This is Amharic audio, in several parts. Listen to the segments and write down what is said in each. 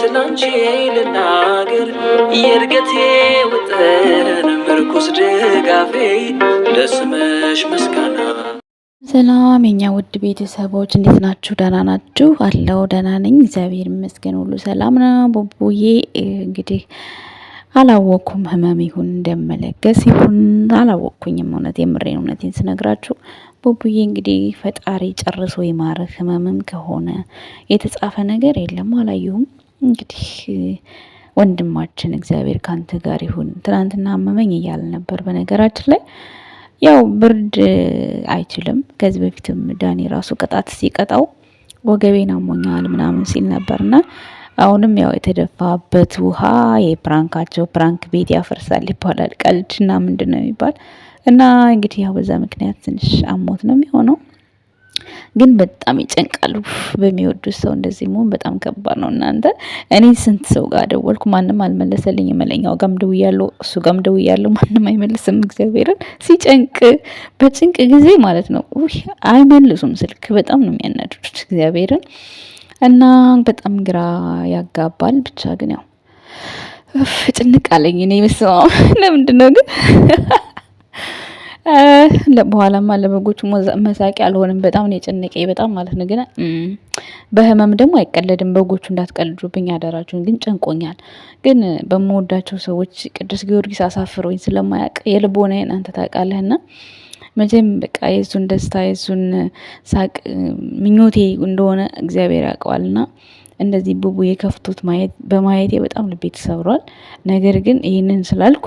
ስላንቺ ልናገር የእድገቴ ውጥን ምርኩስ ድጋፌ ለስምሽ ምስጋና። ሰላም የኛ ውድ ቤተሰቦች እንዴት ናችሁ? ደህና ናችሁ? አለው ደህና ነኝ፣ እግዚአብሔር ይመስገን፣ ሁሉ ሰላም ነው። ቡቡዬ እንግዲህ አላወቅኩም፣ ህመም ይሁን እንደመለገስ ይሁን አላወቅኩኝም። እውነቴን ስነግራችሁ ቡቡዬ እንግዲህ ፈጣሪ ጨርሶ ይማርህ። ህመምም ከሆነ የተጻፈ ነገር የለም፣ አላየሁም። እንግዲህ ወንድማችን እግዚአብሔር ካንተ ጋር ይሁን። ትናንትና አመመኝ እያለ ነበር። በነገራችን ላይ ያው ብርድ አይችልም። ከዚህ በፊትም ዳኒ ራሱ ቅጣት ሲቀጣው ወገቤን አሞኛል ምናምን ሲል ነበርና አሁንም ያው የተደፋበት ውሃ የፕራንካቸው ፕራንክ ቤት ያፈርሳል ይባላል። ቀልድና ምንድነው የሚባል እና እንግዲህ ያው በዛ ምክንያት ትንሽ አሞት ነው የሚሆነው። ግን በጣም ይጨንቃሉ። በሚወዱት ሰው እንደዚህ መሆን በጣም ከባድ ነው። እናንተ እኔ ስንት ሰው ጋር ደወልኩ፣ ማንም አልመለሰልኝም። መለኛው ጋም ደውያለሁ፣ እሱ ጋም ደውያለሁ፣ ማንም አይመልስም። እግዚአብሔርን ሲጨንቅ በጭንቅ ጊዜ ማለት ነው አይመልሱም ስልክ። በጣም ነው የሚያናድዱት እግዚአብሔርን እና በጣም ግራ ያጋባል። ብቻ ግን ያው ጭንቅ አለኝ እኔ መስማው ለምንድን ነው ግን በኋላማ ለበጎቹ መሳቂያ አልሆንም። በጣም ነው የጨነቀኝ፣ በጣም ማለት ነው። ግን በህመም ደግሞ አይቀለድም። በጎቹ እንዳትቀልዱብኝ አደራችሁን። ግን ጨንቆኛል። ግን በምወዳቸው ሰዎች ቅዱስ ጊዮርጊስ አሳፍሮኝ ስለማያውቅ የልቦናዬን አንተ ታውቃለህና መቼም በቃ የሱን ደስታ የሱን ሳቅ ምኞቴ እንደሆነ እግዚአብሔር ያውቀዋልና እንደዚህ ቡቡ የከፍቶት በማየቴ በጣም ልቤ ተሰብሯል። ነገር ግን ይህንን ስላልኩ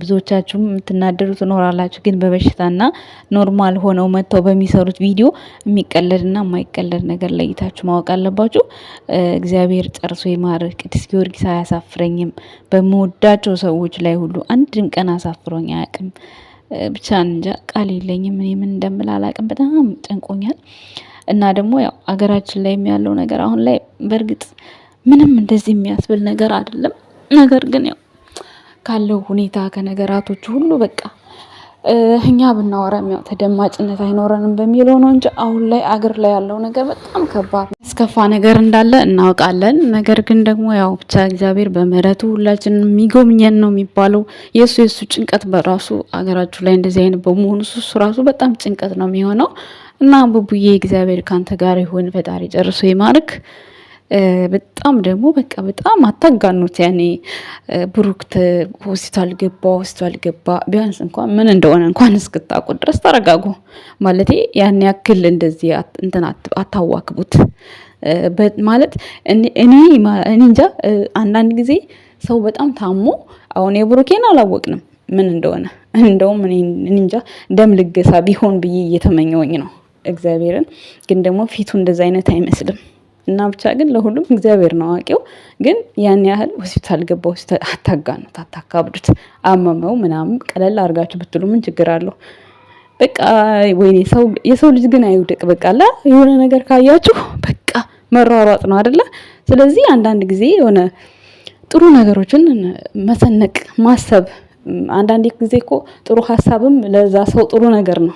ብዙዎቻችሁም የምትናደዱ ትኖራላችሁ። ግን በበሽታና ኖርማል ሆነው መጥተው በሚሰሩት ቪዲዮ የሚቀለድና የማይቀለድ ነገር ለይታችሁ ማወቅ አለባችሁ። እግዚአብሔር ጨርሶ ይማርህ። ቅዱስ ጊዮርጊስ አያሳፍረኝም። በምወዳቸው ሰዎች ላይ ሁሉ አንድም ቀን አሳፍሮኝ አያውቅም። ብቻ እንጃ ቃል የለኝም። እኔ ምን እንደምል አላውቅም። በጣም ጨንቆኛል። እና ደግሞ ያው አገራችን ላይ ያለው ነገር አሁን ላይ በእርግጥ ምንም እንደዚህ የሚያስብል ነገር አይደለም። ነገር ግን ያው ካለው ሁኔታ ከነገራቶቹ ሁሉ በቃ እኛ ብናወራም ያው ተደማጭነት አይኖረንም በሚለው ነው እንጂ አሁን ላይ አገር ላይ ያለው ነገር በጣም ከባድ ያስከፋ ነገር እንዳለ እናውቃለን። ነገር ግን ደግሞ ያው ብቻ እግዚአብሔር በምህረቱ ሁላችንም የሚጎብኘን ነው የሚባለው። የሱ ጭንቀት በራሱ አገራችሁ ላይ እንደዚህ አይነት በመሆኑ እሱ ራሱ በጣም ጭንቀት ነው የሚሆነው እና ቡቡዬ እግዚአብሔር ካንተ ጋር ይሁን። ፈጣሪ ጨርሶ ይማርክ። በጣም ደግሞ በቃ በጣም አታጋኑት። ያኔ ብሩክት ሆስፒታል ገባ ቢያንስ እንኳን ምን እንደሆነ እንኳን እስክታውቁ ድረስ ተረጋጉ። ማለቴ ያን ያክል እንደዚህ እንትን አታዋክቡት ማለት እኔ እንጃ። አንዳንድ ጊዜ ሰው በጣም ታሞ አሁን የብሩኬን አላወቅንም ምን እንደሆነ። እንደውም እኔ እንጃ ደም ልገሳ ቢሆን ብዬ እየተመኘውኝ ነው እግዚአብሔርን። ግን ደግሞ ፊቱ እንደዛ አይነት አይመስልም። እና ብቻ ግን ለሁሉም እግዚአብሔር ነው አዋቂው። ግን ያን ያህል ሆስፒታል ገባ አታጋኑት፣ አታካብዱት። አመመው ምናምን ቀለል አድርጋችሁ ብትሉ ምን ችግር አለው? በቃ ወይኔ የሰው ልጅ ግን አይውደቅ። በቃ የሆነ ነገር ካያችሁ በቃ መሯሯጥ ነው አይደለ? ስለዚህ አንዳንድ ጊዜ የሆነ ጥሩ ነገሮችን መሰነቅ ማሰብ። አንዳንድ ጊዜ እኮ ጥሩ ሀሳብም ለዛ ሰው ጥሩ ነገር ነው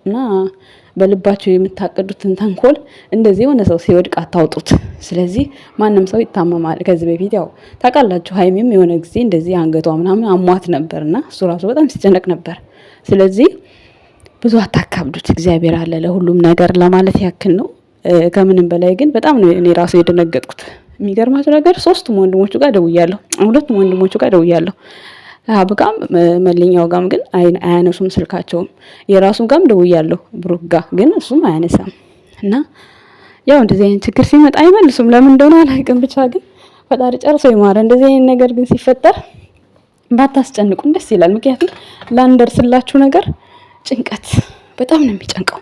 እና በልባቸው የምታቀዱትን ተንኮል እንደዚህ የሆነ ሰው ሲወድቅ አታውጡት። ስለዚህ ማንም ሰው ይታመማል። ከዚህ በፊት ያው ታውቃላችሁ ሀይሚም የሆነ ጊዜ እንደዚህ አንገቷ ምናምን አሟት ነበርና እሱ ራሱ በጣም ሲጨነቅ ነበር። ስለዚህ ብዙ አታካብዱት። እግዚአብሔር አለ ለሁሉም ነገር ለማለት ያክል ነው። ከምንም በላይ ግን በጣም ነው እኔ ራሱ የደነገጥኩት። የሚገርማችሁ ነገር ሁለቱም ወንድሞቹ ጋር ደውያለሁ። አብጋም መለኛው ጋም ግን አያነሱም ስልካቸውም። የራሱም ጋም ደውያለሁ ብሩክ ጋር ግን እሱም አያነሳም። እና ያው እንደዚህ አይነት ችግር ሲመጣ አይመልሱም። ለምን እንደሆነ አላውቅም። ብቻ ግን ፈጣሪ ጨርሶ ይማረ። እንደዚህ አይነት ነገር ግን ሲፈጠር ባታስጨንቁን ደስ ይላል። ምክንያቱም ላንደርስላችሁ ነገር ጭንቀት በጣም ነው የሚጨንቀው።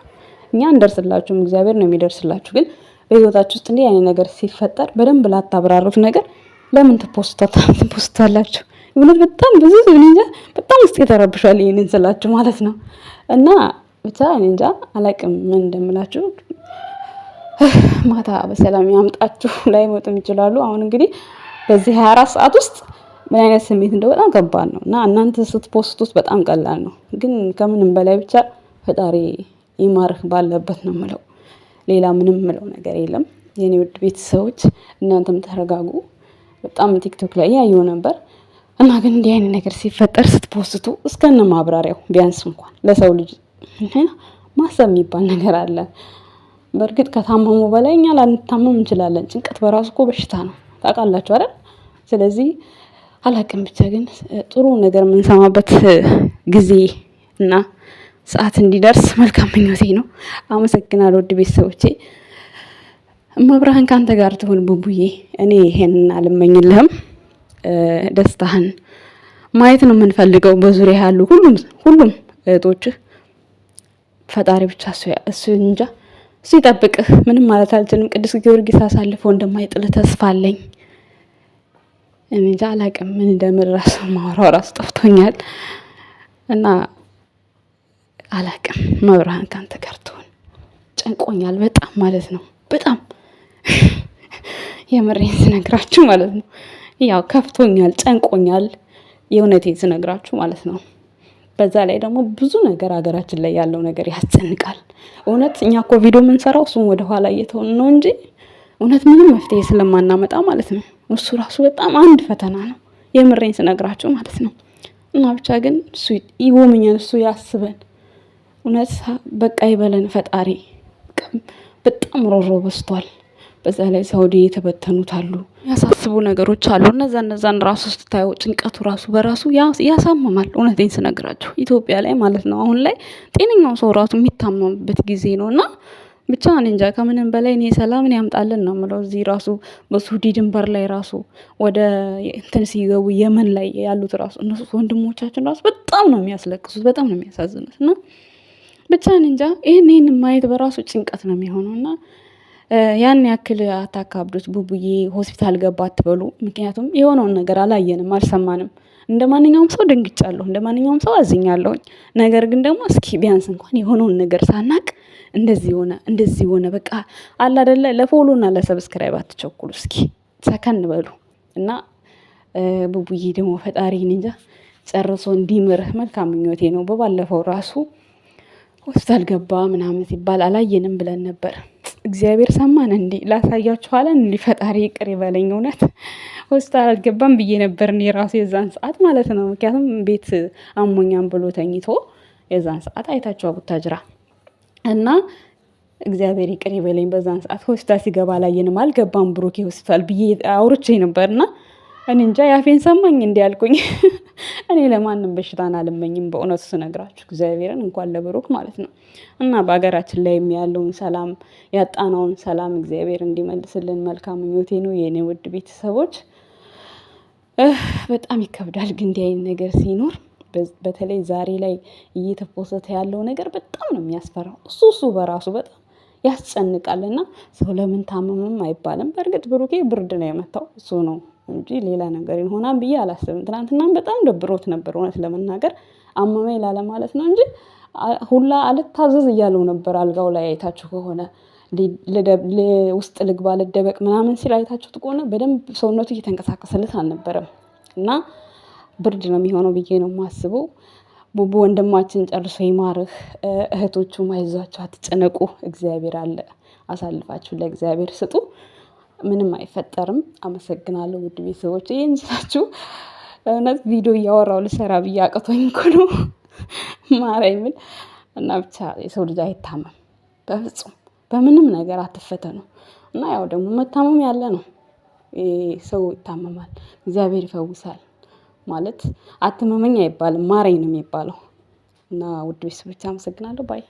እኛ እንደርስላችሁም እግዚአብሔር ነው የሚደርስላችሁ። ግን በህይወታችሁ ውስጥ እንዲህ አይነት ነገር ሲፈጠር በደንብ ላታብራሩት ነገር ለምን ትፖስታላችሁ? እውነት በጣም ብዙ እንጃ በጣም ውስጥ የተረብሻል ይሄንን ስላችሁ ማለት ነው። እና ብቻ እንጃ አላቅም ምን እንደምላችሁ። ማታ በሰላም ያምጣችሁ። ላይ ሞትም ይችላሉ። አሁን እንግዲህ በዚህ 24 ሰዓት ውስጥ ምን አይነት ስሜት እንደው በጣም ከባድ ነው እና እናንተ ስትፖስቱት በጣም ቀላል ነው። ግን ከምንም በላይ ብቻ ፈጣሪ ይማርህ ባለበት ነው የምለው። ሌላ ምንም የምለው ነገር የለም። የኔ ውድ ቤተሰቦች እናንተም ተረጋጉ። በጣም ቲክቶክ ላይ ያየው ነበር እና ግን እንዲህ አይነት ነገር ሲፈጠር ስትፖስቱ እስከነ ማብራሪያው ቢያንስ እንኳን ለሰው ልጅ ማሰብ የሚባል ነገር አለ። በእርግጥ ከታመሙ በላይ እኛ ላንታመም እንችላለን። ጭንቀት በራሱ እኮ በሽታ ነው ታውቃላችሁ አይደል? ስለዚህ አላቅም ብቻ ግን ጥሩ ነገር የምንሰማበት ጊዜ እና ሰዓት እንዲደርስ መልካም ምኞቴ ነው። አመሰግናለሁ ውድ ቤተሰቦቼ። መብርሃን ካንተ ጋር ትሁን ቡቡዬ። እኔ ይሄንን አልመኝልህም። ደስታህን ማየት ነው የምንፈልገው። በዙሪያ ያሉ ሁሉም እህቶችህ ፈጣሪ ብቻ እሱ እንጃ እሱ ይጠብቅህ። ምንም ማለት አልችልም። ቅዱስ ጊዮርጊስ አሳልፎ እንደማይጥልህ ተስፋ አለኝ። እኔ እንጃ አላቅም ምን እንደምል ራሱ ማውራው ራሱ ጠፍቶኛል እና አላቅም። መብርሃን ካንተ ጋር ትሁን። ጨንቆኛል በጣም ማለት ነው። በጣም የምሬን ስነግራችሁ ማለት ነው። ያው ከፍቶኛል፣ ጨንቆኛል የእውነቴን ስነግራችሁ ማለት ነው። በዛ ላይ ደግሞ ብዙ ነገር ሀገራችን ላይ ያለው ነገር ያስጨንቃል። እውነት እኛ እኮ ቪዲዮ የምንሰራው እሱም ወደ ኋላ እየተውን ነው እንጂ እውነት ምንም መፍትሄ ስለማናመጣ ማለት ነው። እሱ ራሱ በጣም አንድ ፈተና ነው የምሬን ስነግራችሁ ማለት ነው። እና ብቻ ግን እሱ ይጎመኛል፣ እሱ ያስበን። እውነት በቃ ይበለን ፈጣሪ። በጣም ሮሮ በስቷል። በዛ ላይ ሳውዲ የተበተኑት አሉ፣ ያሳስቡ ነገሮች አሉ። እነዛን ራሱ ስታዩ ጭንቀቱ ራሱ በራሱ ያሳምማል። እውነቴን ስነግራችሁ ኢትዮጵያ ላይ ማለት ነው አሁን ላይ ጤነኛው ሰው ራሱ የሚታመምበት ጊዜ ነው። እና ብቻ እኔ እንጃ ከምንም በላይ እኔ ሰላምን ያምጣልን ነው የምለው። እዚህ ራሱ በሱዲ ድንበር ላይ ራሱ ወደ እንትን ሲገቡ የመን ላይ ያሉት ራሱ እነሱ ወንድሞቻችን ራሱ በጣም ነው የሚያስለቅሱት፣ በጣም ነው የሚያሳዝኑት። እና ብቻ እኔ እንጃ ይሄን ማየት በራሱ ጭንቀት ነው የሚሆነው። እና ያን ያክል አታካብዱት። ቡቡዬ ሆስፒታል ገባ አትበሉ። ምክንያቱም የሆነውን ነገር አላየንም፣ አልሰማንም። እንደ ማንኛውም ሰው ደንግጫለሁ፣ እንደ ማንኛውም ሰው አዝኛለሁኝ። ነገር ግን ደግሞ እስኪ ቢያንስ እንኳን የሆነውን ነገር ሳናቅ እንደዚህ ሆነ በቃ አለ አይደለ? ለፎሎና ለሰብስክራይብ አትቸኩሉ። እስኪ ሰከን በሉ እና ቡቡዬ ደግሞ ፈጣሪ እንጃ ጨርሶ እንዲምርህ መልካም ምኞቴ ነው። በባለፈው ራሱ ሆስፒታል ገባ ምናምን ሲባል አላየንም ብለን ነበር። እግዚአብሔር ሰማን እንዴ? ላሳያችኋለን እንዴ? ፈጣሪ ይቅር ይበለኝ። እውነት ሆስፒታል አልገባም ብዬ ነበር እኔ ራሱ የዛን ሰዓት ማለት ነው። ምክንያቱም ቤት አሞኛም ብሎ ተኝቶ የዛን ሰዓት አይታችኋ ቡታጅራ እና እግዚአብሔር ይቅር ይበለኝ። በዛን ሰዓት ሆስፒታል ሲገባ አላየንም፣ አልገባም ብሩኬ ሆስፒታል ብዬ አውርቼ ነበርና እኔ እንጃ ያፌን ሰማኝ እንዲያልኩኝ። እኔ ለማንም በሽታን አልመኝም በእውነቱ ስነግራችሁ እግዚአብሔርን እንኳን ለብሩክ ማለት ነው። እና በሀገራችን ላይ ያለውን ሰላም ያጣናውን ሰላም እግዚአብሔር እንዲመልስልን መልካም ምኞቴ ነው የኔ ውድ ቤተሰቦች። በጣም ይከብዳል ግን እንዲህ አይነት ነገር ሲኖር፣ በተለይ ዛሬ ላይ እየተፖሰተ ያለው ነገር በጣም ነው የሚያስፈራው። እሱ በራሱ በጣም ያስጨንቃልና ሰው ለምን ታመመም አይባልም። በእርግጥ ብሩኬ ብርድ ነው የመታው እሱ ነው እንጂ ሌላ ነገር ይሆናል ብዬ አላስብም። ትናንትናም በጣም ደብሮት ነበር እውነት ለመናገር አመመኝ ላለ ማለት ነው እንጂ ሁላ አልታዘዝ እያለው ነበር። አልጋው ላይ አይታችሁ ከሆነ ውስጥ ልግባ ልደበቅ ምናምን ሲል አይታችሁት ከሆነ በደንብ ሰውነቱ እየተንቀሳቀሰለት አልነበረም። እና ብርድ ነው የሚሆነው ብዬ ነው የማስበው። ቡቡ ወንድማችን ጨርሶ ይማርህ። እህቶቹ አይዟችሁ፣ አትጨነቁ። እግዚአብሔር አለ። አሳልፋችሁ ለእግዚአብሔር ስጡ። ምንም አይፈጠርም። አመሰግናለሁ ውድ ቤተሰቦች። ይህን ስላችሁ እውነት ቪዲዮ እያወራው ልሰራ ብዬ አቅቶኝ እኮ ነው ማርያምን። እና ብቻ የሰው ልጅ አይታመም በፍጹም በምንም ነገር አትፈተኑ። እና ያው ደግሞ መታመም ያለ ነው። ሰው ይታመማል፣ እግዚአብሔር ይፈውሳል ማለት አትመመኝ አይባልም፣ ማረኝ ነው የሚባለው። እና ውድ ቤተሰቦች አመሰግናለሁ ባይ